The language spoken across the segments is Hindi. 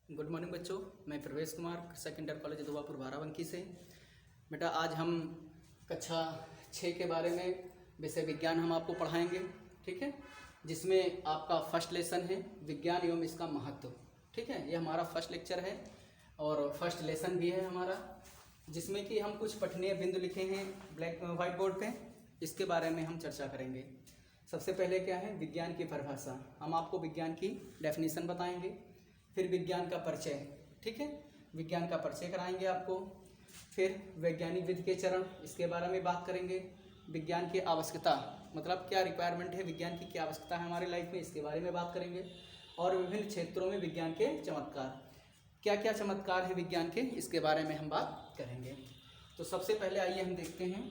गुड मॉर्निंग बच्चों, मैं प्रवेश कुमार सेकेंडर कॉलेज दुआपुर बाराबंकी से। बेटा आज हम कक्षा 6 के बारे में विषय विज्ञान हम आपको पढ़ाएंगे, ठीक है। जिसमें आपका फर्स्ट लेसन है विज्ञान एवं इसका महत्व, ठीक है। ये हमारा फर्स्ट लेक्चर है और फर्स्ट लेसन भी है हमारा, जिसमें कि हम कुछ पठनीय बिंदु लिखे हैं व्हाइट बोर्ड पे। इसके बारे में हम चर्चा करेंगे। सबसे पहले क्या है विज्ञान की परिभाषा, हम आपको विज्ञान की डेफिनेशन बताएंगे। फिर विज्ञान का परिचय, ठीक है, विज्ञान का परिचय कराएंगे आपको। फिर वैज्ञानिक विधि के चरण, इसके बारे में बात करेंगे। विज्ञान की आवश्यकता, मतलब क्या रिक्वायरमेंट है विज्ञान की, क्या आवश्यकता है हमारे लाइफ में, इसके बारे में बात करेंगे। और विभिन्न क्षेत्रों में विज्ञान के चमत्कार, क्या क्या चमत्कार है विज्ञान के, इसके बारे में हम बात करेंगे। तो सबसे पहले आइए हम देखते हैं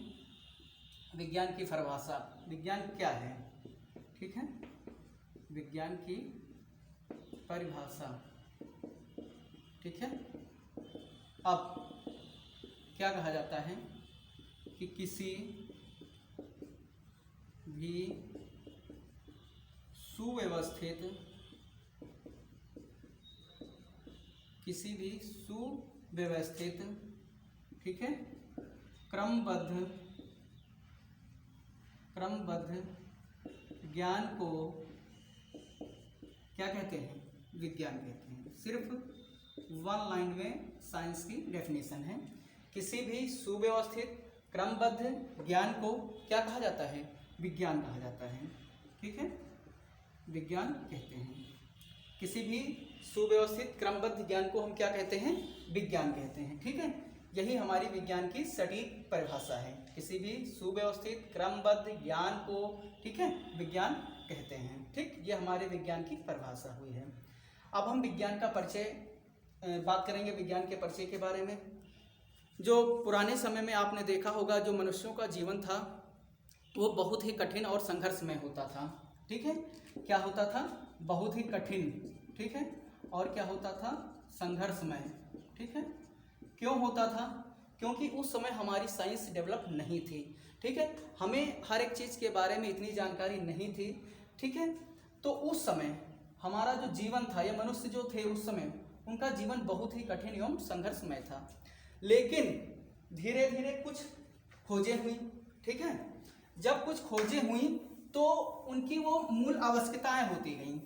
विज्ञान की परिभाषा। विज्ञान क्या है, ठीक है, विज्ञान की परिभाषा, ठीक है। अब क्या कहा जाता है कि किसी भी सुव्यवस्थित ठीक है, क्रमबद्ध ज्ञान को क्या कहते हैं, विज्ञान कहते हैं। सिर्फ वन लाइन में साइंस की डेफिनेशन है। किसी भी सुव्यवस्थित क्रमबद्ध ज्ञान को क्या कहा जाता है, विज्ञान कहा जाता है, ठीक है, विज्ञान कहते हैं। किसी भी सुव्यवस्थित क्रमबद्ध ज्ञान को हम क्या कहते हैं, विज्ञान कहते हैं, ठीक है। यही हमारी विज्ञान की सटीक परिभाषा है। किसी भी सुव्यवस्थित क्रमबद्ध ज्ञान को, ठीक है, विज्ञान कहते हैं, ठीक। ये हमारे विज्ञान की परिभाषा हुई है। अब हम विज्ञान का परिचय बात करेंगे, विज्ञान के परिचय के बारे में। जो पुराने समय में आपने देखा होगा, जो मनुष्यों का जीवन था वो बहुत ही कठिन और संघर्षमय होता था, ठीक है। क्या होता था, बहुत ही कठिन, ठीक है, और क्या होता था, संघर्षमय, ठीक है। क्यों होता था, क्योंकि उस समय हमारी साइंस डेवलप नहीं थी, ठीक है। हमें हर एक चीज़ के बारे में इतनी जानकारी नहीं थी, ठीक है। तो उस समय हमारा जो जीवन था, या मनुष्य जो थे उस समय, उनका जीवन बहुत ही कठिन एवं संघर्षमय था। लेकिन धीरे धीरे कुछ खोजें हुई, ठीक है। जब कुछ खोजें हुई तो उनकी वो मूल आवश्यकताएं होती गईं।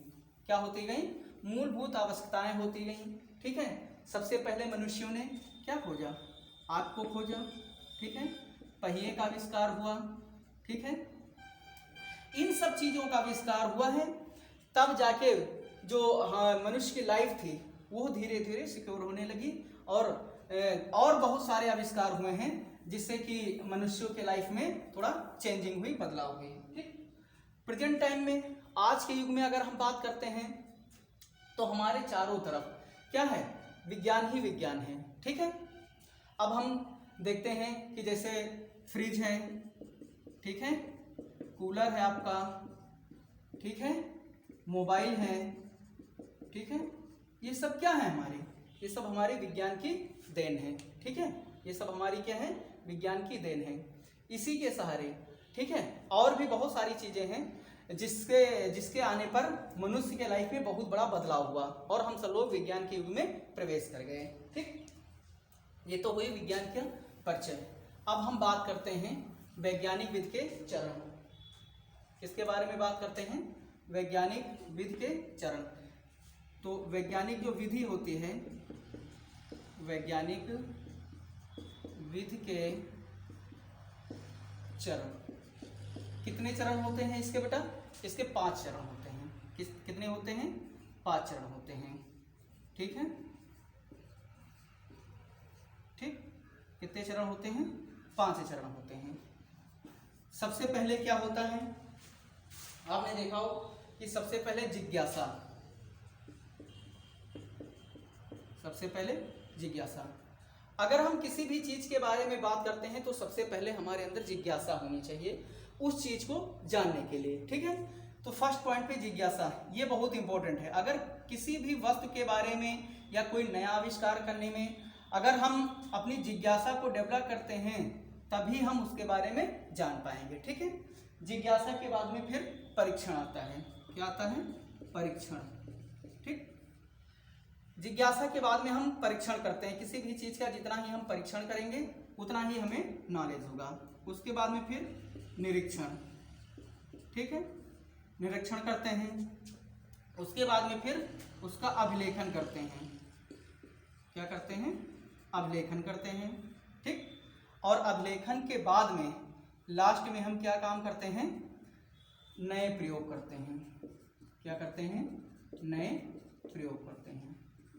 क्या होती गईं, मूलभूत आवश्यकताएं होती गईं, ठीक है। सबसे पहले मनुष्यों ने क्या खोजा, आग को खोजा, ठीक है, पहिए का आविष्कार हुआ, ठीक है। इन सब चीज़ों का आविष्कार हुआ है, तब जाके जो मनुष्य की लाइफ थी वो धीरे धीरे सिक्योर होने लगी। और बहुत सारे आविष्कार हुए हैं जिससे कि मनुष्यों के लाइफ में थोड़ा चेंजिंग हुई, बदलाव हुई, ठीक। प्रेजेंट टाइम में, आज के युग में अगर हम बात करते हैं तो हमारे चारों तरफ क्या है, विज्ञान ही विज्ञान है, ठीक है। अब हम देखते हैं कि जैसे फ्रिज है, ठीक है, कूलर है आपका, ठीक है, मोबाइल है, ठीक है। ये सब क्या है हमारे, ये सब हमारे विज्ञान की देन है, ठीक है। ये सब हमारी क्या है, विज्ञान की देन है। इसी के सहारे, ठीक है, और भी बहुत सारी चीज़ें हैं जिसके आने पर मनुष्य के लाइफ में बहुत बड़ा बदलाव हुआ और हम सब लोग विज्ञान के युग में प्रवेश कर गए, ठीक। ये तो हुई विज्ञान का परिचय। अब हम बात करते हैं वैज्ञानिक विधि के चरण। किसके बारे में बात करते हैं, वैज्ञानिक विधि के चरण। तो वैज्ञानिक जो विधि होती है, वैज्ञानिक विधि के चरण, कितने चरण होते हैं इसके बेटा, इसके 5 चरण होते हैं। कितने होते हैं, 5 चरण होते हैं, ठीक है, ठीक। कितने चरण होते हैं, 5 चरण होते हैं। सबसे पहले क्या होता है, आपने देखा हो कि सबसे पहले जिज्ञासा, सबसे पहले जिज्ञासा। अगर हम किसी भी चीज के बारे में बात करते हैं तो सबसे पहले हमारे अंदर जिज्ञासा होनी चाहिए उस चीज को जानने के लिए, ठीक है। तो फर्स्ट पॉइंट पे जिज्ञासा, ये बहुत इंपॉर्टेंट है। अगर किसी भी वस्तु के बारे में या कोई नया आविष्कार करने में अगर हम अपनी जिज्ञासा को डेवलप करते हैं तभी हम उसके बारे में जान पाएंगे, ठीक है। जिज्ञासा के बाद में फिर परीक्षण आता है। क्या आता है? परीक्षण। ठीक। जिज्ञासा के बाद में हम परीक्षण करते हैं, किसी भी चीज का जितना ही हम परीक्षण करेंगे उतना ही हमें नॉलेज होगा। उसके बाद में फिर निरीक्षण, ठीक है, निरीक्षण करते हैं। उसके बाद में फिर उसका अभिलेखन करते हैं। क्या करते हैं? अभिलेखन करते हैं, ठीक। और अभिलेखन के बाद में लास्ट में हम क्या काम करते हैं? नए प्रयोग करते हैं। क्या करते हैं? नए प्रयोग करते हैं,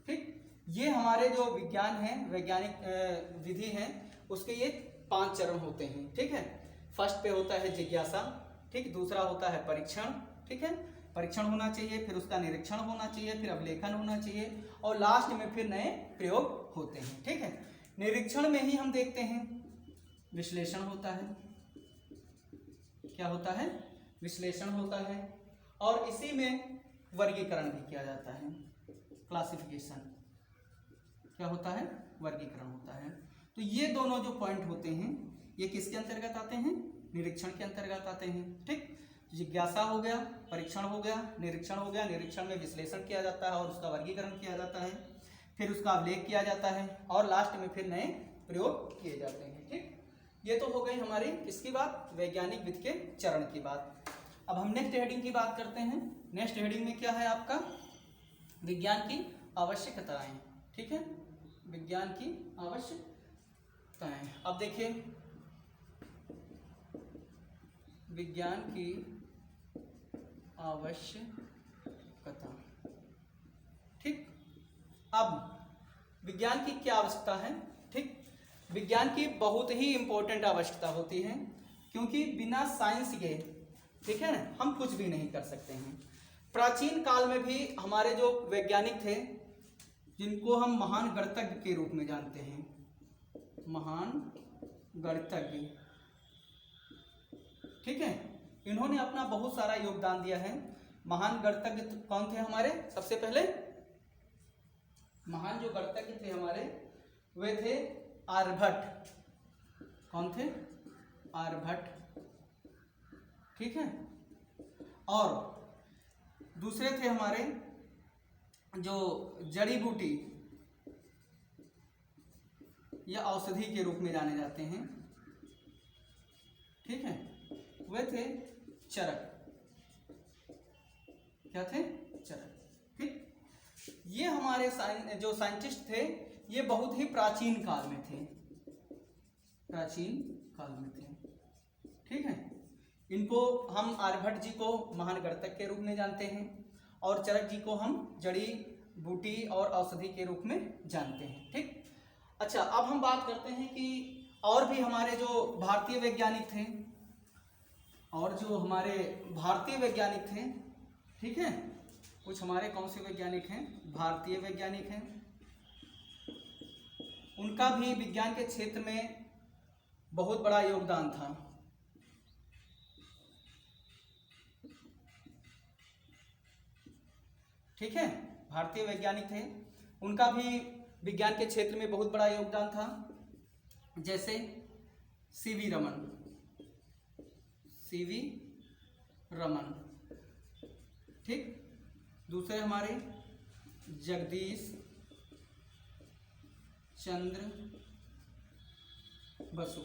ठीक। ये हमारे जो विज्ञान है, वैज्ञानिक विधि है, उसके ये 5 चरण होते हैं, ठीक है। फर्स्ट पे होता है जिज्ञासा, ठीक। दूसरा होता है परीक्षण, ठीक है, परीक्षण होना चाहिए, फिर उसका निरीक्षण होना चाहिए, फिर अवलेखन होना चाहिए, और लास्ट में फिर नए प्रयोग होते हैं, ठीक है। निरीक्षण में ही हम देखते हैं विश्लेषण होता है। क्या होता है? विश्लेषण होता है, और इसी में वर्गीकरण भी किया जाता है, क्लासिफिकेशन। क्या होता है? वर्गीकरण होता है। तो ये दोनों जो पॉइंट होते हैं ये किसके अंतर्गत आते हैं? निरीक्षण के अंतर्गत आते हैं, ठीक। जिज्ञासा हो गया, परीक्षण हो गया, निरीक्षण हो गया। निरीक्षण में विश्लेषण किया जाता है और उसका वर्गीकरण किया जाता है, फिर उसका अवलेख किया जाता है, और लास्ट में फिर नए प्रयोग किए जाते हैं, ठीक। ये तो हो गई हमारी किसकी बात? वैज्ञानिक विधि के चरण की बात। अब हम नेक्स्ट हेडिंग की बात करते हैं। नेक्स्ट हेडिंग में क्या है आपका? विज्ञान की आवश्यकताएं, ठीक है, विज्ञान की आवश्यकताएं। अब देखिए, विज्ञान की आवश्यकता, ठीक। अब विज्ञान की क्या आवश्यकता है? ठीक, विज्ञान की बहुत ही इंपॉर्टेंट आवश्यकता होती है, क्योंकि बिना साइंस के, ठीक है ना, हम कुछ भी नहीं कर सकते हैं। प्राचीन काल में भी हमारे जो वैज्ञानिक थे, जिनको हम महान गणितज्ञ के रूप में जानते हैं, महान गणितज्ञ, ठीक है, इन्होंने अपना बहुत सारा योगदान दिया है। महान गणितज्ञ कौन थे हमारे? सबसे पहले महान जो गणितज्ञ थे हमारे, वे थे आर्यभट्ट। कौन थे? आर्यभट्ट, ठीक है। और दूसरे थे हमारे जो जड़ी बूटी या औषधि के रूप में जाने जाते हैं, ठीक है, वे थे चरक। क्या थे? चरक, ठीक। ये हमारे जो साइंटिस्ट थे, ये बहुत ही प्राचीन काल में थे, प्राचीन काल में थे, ठीक है। इनको हम आर्यभट्ट जी को महान गणितज्ञ के रूप में जानते हैं, और चरक जी को हम जड़ी बूटी और औषधि के रूप में जानते हैं, ठीक। अच्छा, अब हम बात करते हैं कि और भी हमारे जो भारतीय वैज्ञानिक थे, और जो हमारे भारतीय वैज्ञानिक थे, ठीक है, कुछ हमारे कौन से वैज्ञानिक हैं? भारतीय वैज्ञानिक हैं। उनका भी विज्ञान के क्षेत्र में बहुत बड़ा योगदान था, ठीक है। भारतीय वैज्ञानिक थे, उनका भी विज्ञान के क्षेत्र में बहुत बड़ा योगदान था, जैसे सीवी रमन, सीवी रमन, ठीक। दूसरे हमारे जगदीश चंद्र बसु,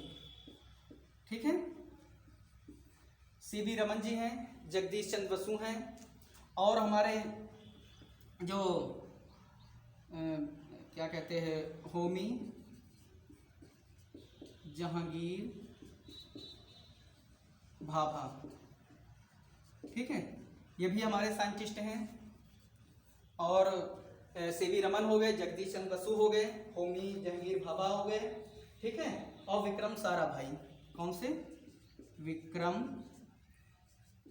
ठीक है। सीवी रमन जी हैं, जगदीश चंद्र बसु हैं, और हमारे जो क्या कहते हैं, होमी जहांगीर भाभा, ठीक है, ये भी हमारे साइंटिस्ट हैं। और सीवी रमन हो गए, जगदीश चंद्र बसु हो गए, होमी जहांगीर भाभा हो गए, ठीक है, और विक्रम साराभाई। कौन से? विक्रम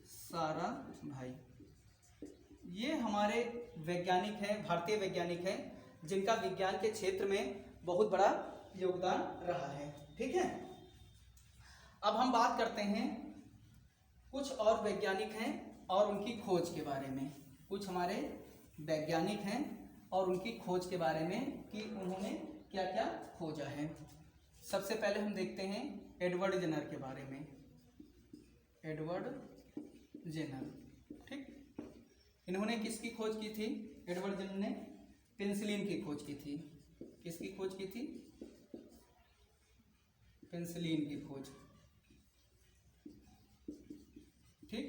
साराभाई। ये हमारे वैज्ञानिक हैं, भारतीय वैज्ञानिक हैं, जिनका विज्ञान के क्षेत्र में बहुत बड़ा योगदान रहा है, ठीक है। अब हम बात करते हैं कुछ और वैज्ञानिक हैं और उनकी खोज के बारे में। कुछ हमारे वैज्ञानिक हैं और उनकी खोज के बारे में कि उन्होंने क्या क्या खोजा है। सबसे पहले हम देखते हैं एडवर्ड जेनर के बारे में। एडवर्ड जेनर, ठीक। इन्होंने किसकी खोज की थी? एडवर्ड जेनर ने पेनिसिलिन की खोज की थी। किसकी खोज की थी? पेनिसिलिन की खोज। ठीक,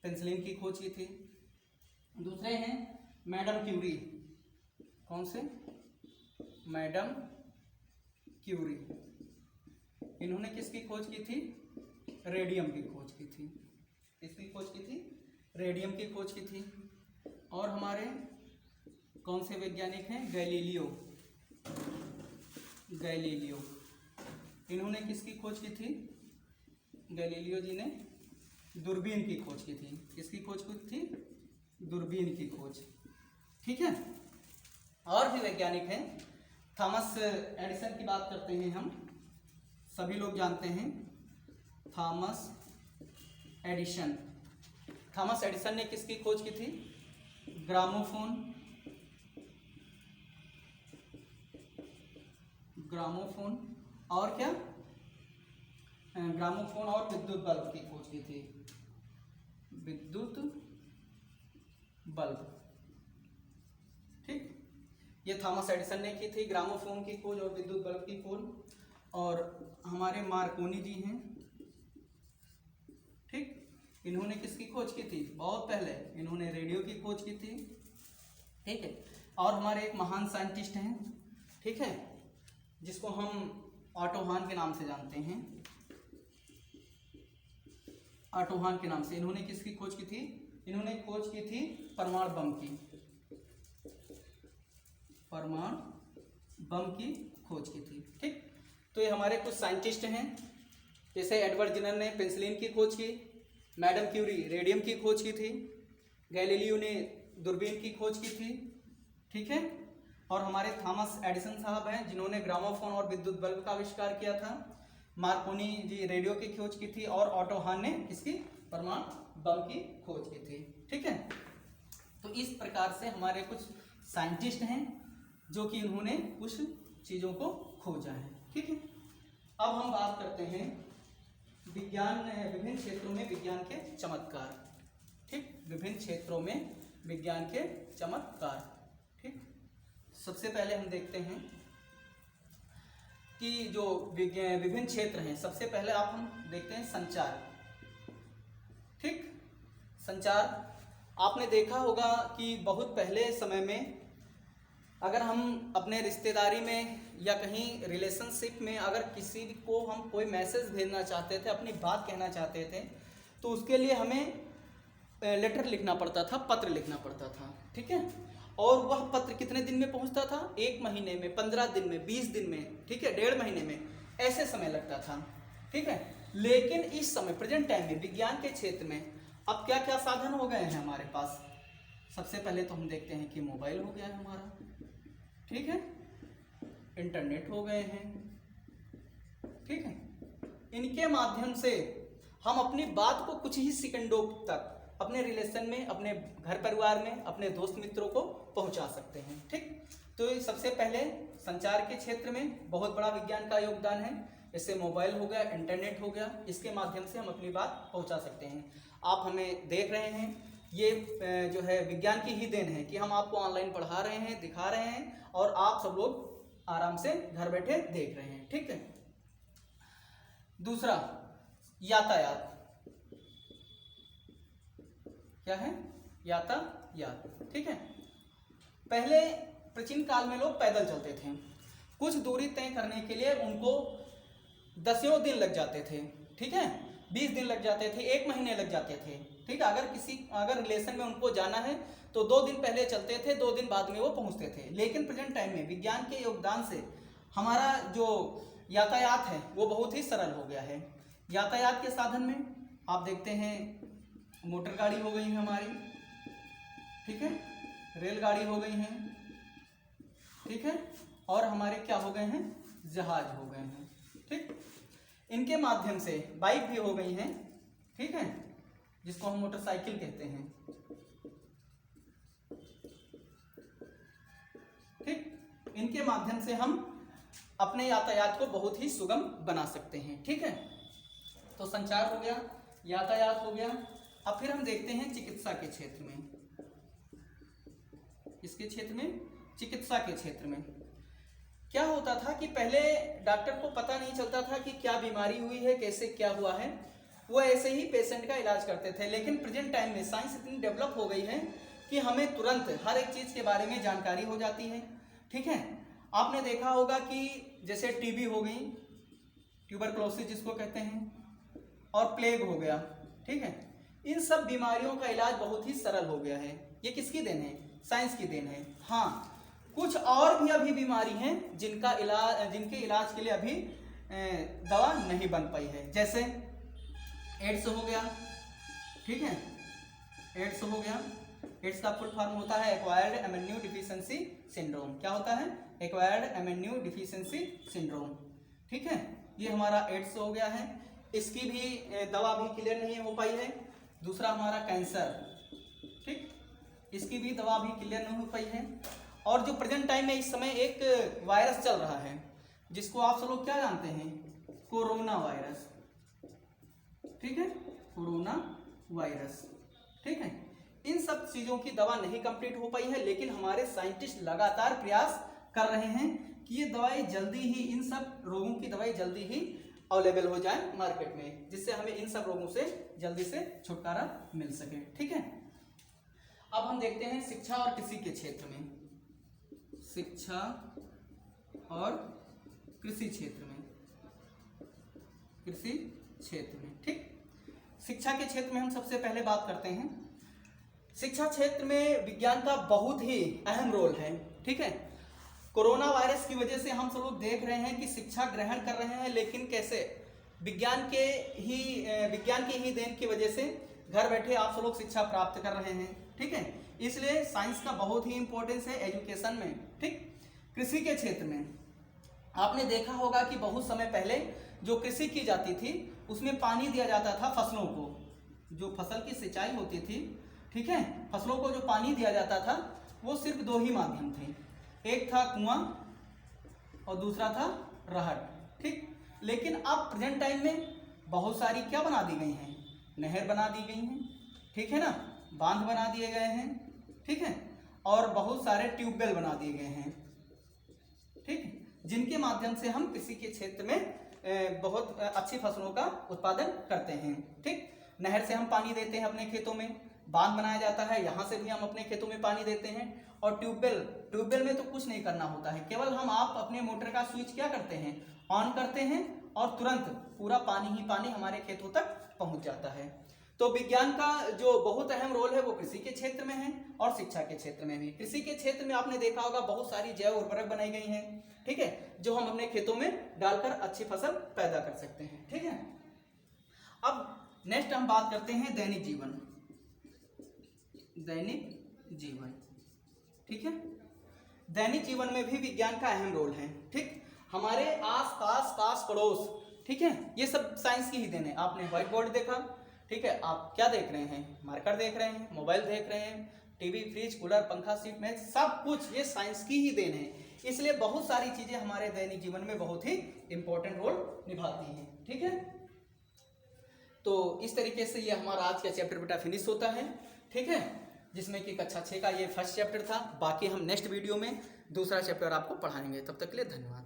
पेनिसिलिन की खोज की थी। दूसरे हैं मैडम क्यूरी। कौन से? Madam Curie. इन्होंने किसकी खोज की थी? रेडियम की खोज की थी। किसकी खोज की थी? रेडियम की खोज की थी। और हमारे कौन से वैज्ञानिक हैं? गैलीलियो। गैलीलियो, इन्होंने किसकी खोज की थी? गैलीलियो जी ने दूरबीन की खोज की थी। किसकी खोज की थी? दूरबीन की खोज। ठीक है। और भी वैज्ञानिक हैं। थॉमस एडिसन की बात करते हैं हम, सभी लोग जानते हैं थॉमस एडिसन। थॉमस एडिसन ने किसकी खोज की थी? ग्रामोफोन। ग्रामोफोन और क्या? ग्रामोफोन और विद्युत बल्ब की खोज की थी। विद्युत बल्ब। ठीक, ये थॉमस एडिसन ने की थी, ग्रामोफोन की खोज और विद्युत बल्ब की खोज। और हमारे मार्कोनी जी हैं। ठीक, इन्होंने किसकी खोज की थी? बहुत पहले इन्होंने रेडियो की खोज की थी। ठीक है। और हमारे एक महान साइंटिस्ट हैं, ठीक है, जिसको हम ऑटो हान के नाम से जानते हैं। ऑटो हान के नाम से। इन्होंने किसकी खोज की थी? इन्होंने खोज की थी परमाणु बम की। परमाणु बम की खोज की थी। ठीक, तो ये हमारे कुछ साइंटिस्ट हैं। जैसे एडवर्ड जेनर ने पेनिसिलिन की खोज की, मैडम क्यूरी रेडियम की खोज की थी, गैलीलियो ने दूरबीन की खोज की थी। ठीक है। और हमारे थॉमस एडिसन साहब हैं, जिन्होंने ग्रामोफोन और विद्युत बल्ब का आविष्कार किया था। मार्कोनी जी रेडियो की खोज की थी। और ऑटो हान ने इसकी परमाणु बम की खोज की थी। ठीक है। तो इस प्रकार से हमारे कुछ साइंटिस्ट हैं जो कि इन्होंने कुछ चीजों को खोजा है। ठीक है। अब हम बात करते हैं विज्ञान, विभिन्न क्षेत्रों में विज्ञान के चमत्कार। ठीक, विभिन्न क्षेत्रों में विज्ञान के चमत्कार। ठीक, सबसे पहले हम देखते हैं कि जो विभिन्न क्षेत्र हैं, सबसे पहले आप हम देखते हैं संचार। ठीक, संचार आपने देखा होगा कि बहुत पहले समय में अगर हम अपने रिश्तेदारी में या कहीं रिलेशनशिप में अगर किसी को हम कोई मैसेज भेजना चाहते थे, अपनी बात कहना चाहते थे, तो उसके लिए हमें लेटर लिखना पड़ता था, पत्र लिखना पड़ता था। ठीक है। और वह पत्र कितने दिन में पहुंचता था? 1 महीने में, 15 दिन में, 20 दिन में, ठीक है, 1.5 महीने में, ऐसे समय लगता था। ठीक है। लेकिन इस समय प्रेजेंट टाइम में विज्ञान के क्षेत्र में अब क्या क्या साधन हो गए हैं हमारे पास। सबसे पहले तो हम देखते हैं कि मोबाइल हो गया है हमारा। ठीक है। इंटरनेट हो गए हैं। ठीक है। इनके माध्यम से हम अपनी बात को कुछ ही सेकंडों तक अपने रिलेशन में, अपने घर परिवार में, अपने दोस्त मित्रों को पहुंचा सकते हैं। ठीक, तो सबसे पहले संचार के क्षेत्र में बहुत बड़ा विज्ञान का योगदान है। जैसे मोबाइल हो गया, इंटरनेट हो गया, इसके माध्यम से हम अपनी बात पहुंचा सकते हैं। आप हमें देख रहे हैं, ये जो है विज्ञान की ही देन है कि हम आपको ऑनलाइन पढ़ा रहे हैं, दिखा रहे हैं और आप सब लोग आराम से घर बैठे देख रहे हैं। ठीक है। दूसरा, यातायात। क्या है? यातायात। ठीक है। पहले प्राचीन काल में लोग पैदल चलते थे। कुछ दूरी तय करने के लिए उनको 10 दिन लग जाते थे। ठीक है, 20 दिन लग जाते थे, 1 महीने लग जाते थे। ठीक है। अगर रिलेशन में उनको जाना है तो 2 दिन पहले चलते थे, 2 दिन बाद में वो पहुंचते थे। लेकिन प्रेजेंट टाइम में विज्ञान के योगदान से हमारा जो यातायात है वो बहुत ही सरल हो गया है। यातायात के साधन में आप देखते हैं मोटर गाड़ी हो गई है हमारी। ठीक है। रेलगाड़ी हो गई है। ठीक है। और हमारे क्या हो गए हैं? जहाज हो गए हैं। ठीक, इनके माध्यम से बाइक भी हो गई हैं। ठीक है, जिसको हम मोटरसाइकिल कहते हैं। ठीक, इनके माध्यम से हम अपने यातायात को बहुत ही सुगम बना सकते हैं। ठीक है। तो संचार हो गया, यातायात हो गया। अब फिर हम देखते हैं चिकित्सा के क्षेत्र में। इसके क्षेत्र में, चिकित्सा के क्षेत्र में। क्या होता था कि पहले डॉक्टर को पता नहीं चलता था कि क्या बीमारी हुई है, कैसे क्या हुआ है, वो ऐसे ही पेशेंट का इलाज करते थे। लेकिन प्रेजेंट टाइम में साइंस इतनी डेवलप हो गई है कि हमें तुरंत हर एक चीज़ के बारे में जानकारी हो जाती है। ठीक है, आपने देखा होगा कि जैसे टीबी हो गई, ट्यूबरक्लोसिस जिसको कहते हैं, और प्लेग हो गया। ठीक है, इन सब बीमारियों का इलाज बहुत ही सरल हो गया है। ये किसकी देन है? साइंस की देन है। हाँ, कुछ और भी अभी बीमारी हैं जिनके इलाज के लिए अभी दवा नहीं बन पाई है। जैसे एड्स हो गया। ठीक है, एड्स हो गया। एड्स का फुल फॉर्म होता है एक्वायर्ड एमिनो डिफिशियंसी सिंड्रोम। क्या होता है? Acquired amino deficiency syndrome. ठीक है, ये हमारा एड्स हो गया है। इसकी भी दवा अभी क्लियर नहीं हो पाई है। दूसरा हमारा कैंसर। ठीक, इसकी भी दवा अभी क्लियर नहीं हो पाई है। और जो प्रेजेंट टाइम में इस समय एक वायरस चल रहा है जिसको आप सब लोग क्या जानते हैं? Corona virus. ठीक है, कोरोना वायरस। ठीक है, इन सब चीजों की दवा नहीं कंप्लीट हो पाई है, लेकिन हमारे साइंटिस्ट लगातार प्रयास कर रहे हैं कि ये दवाई जल्दी ही, इन सब रोगों की दवाई जल्दी ही अवेलेबल हो जाए मार्केट में, जिससे हमें इन सब रोगों से जल्दी से छुटकारा मिल सके। ठीक है, अब हम देखते हैं शिक्षा और कृषि के क्षेत्र में। शिक्षा और कृषि क्षेत्र में, कृषि क्षेत्र में। ठीक, शिक्षा के क्षेत्र में हम सबसे पहले बात करते हैं। शिक्षा क्षेत्र में विज्ञान का बहुत ही अहम रोल है। ठीक है, कोरोना वायरस की वजह से हम सब लोग देख रहे हैं कि शिक्षा ग्रहण कर रहे हैं, लेकिन कैसे? विज्ञान की ही देन की वजह से घर बैठे आप सब लोग शिक्षा प्राप्त कर रहे हैं। ठीक है, इसलिए साइंस का बहुत ही इंपॉर्टेंस है एजुकेशन में। ठीक, कृषि के क्षेत्र में आपने देखा होगा कि बहुत समय पहले जो कृषि की जाती थी उसमें पानी दिया जाता था फसलों को, जो फसल की सिंचाई होती थी। ठीक है, फसलों को जो पानी दिया जाता था वो सिर्फ दो ही माध्यम थे, एक था कुआं और दूसरा था रहट। ठीक, लेकिन अब प्रेजेंट टाइम में बहुत सारी क्या बना दी गई हैं? नहर बना दी गई हैं। ठीक है ना, बांध बना दिए गए हैं। ठीक है, और बहुत सारे ट्यूबवेल बना दिए गए हैं। ठीक है, जिनके माध्यम से हम कृषि के क्षेत्र में बहुत अच्छी फसलों का उत्पादन करते हैं। ठीक, नहर से हम पानी देते हैं अपने खेतों में, बांध बनाया जाता है, यहाँ से भी हम अपने खेतों में पानी देते हैं। और ट्यूबवेल में तो कुछ नहीं करना होता है, केवल आप अपने मोटर का स्विच क्या करते हैं? ऑन करते हैं और तुरंत पूरा पानी ही पानी हमारे खेतों तक पहुंच जाता है। तो विज्ञान का जो बहुत अहम रोल है वो कृषि के क्षेत्र में है और शिक्षा के क्षेत्र में भी। कृषि के क्षेत्र में आपने देखा होगा बहुत सारी जैव उर्वरक बनाई गई हैं। ठीक है, जो हम अपने खेतों में डालकर अच्छी फसल पैदा कर सकते हैं। ठीक है, अब नेक्स्ट हम बात करते हैं दैनिक जीवन। दैनिक जीवन। ठीक है, दैनिक जीवन में भी विज्ञान का अहम रोल है। ठीक, हमारे आस पास पड़ोस, ठीक है, ये सब साइंस की ही देन है। आपने व्हाइट बोर्ड देखा, ठीक है, आप क्या देख रहे हैं? मार्कर देख रहे हैं, मोबाइल देख रहे हैं, टीवी, फ्रिज, कूलर, पंखा, सीट, मेज, सब कुछ ये साइंस की ही देन है। इसलिए बहुत सारी चीजें हमारे दैनिक जीवन में बहुत ही इंपॉर्टेंट रोल निभाती हैं। ठीक है, तो इस तरीके से ये हमारा आज का चैप्टर बेटा फिनिश होता है। ठीक है, जिसमें कि कक्षा 6 का ये फर्स्ट चैप्टर था। बाकी हम नेक्स्ट वीडियो में दूसरा चैप्टर आपको पढ़ाएंगे। तब तक के लिए धन्यवाद।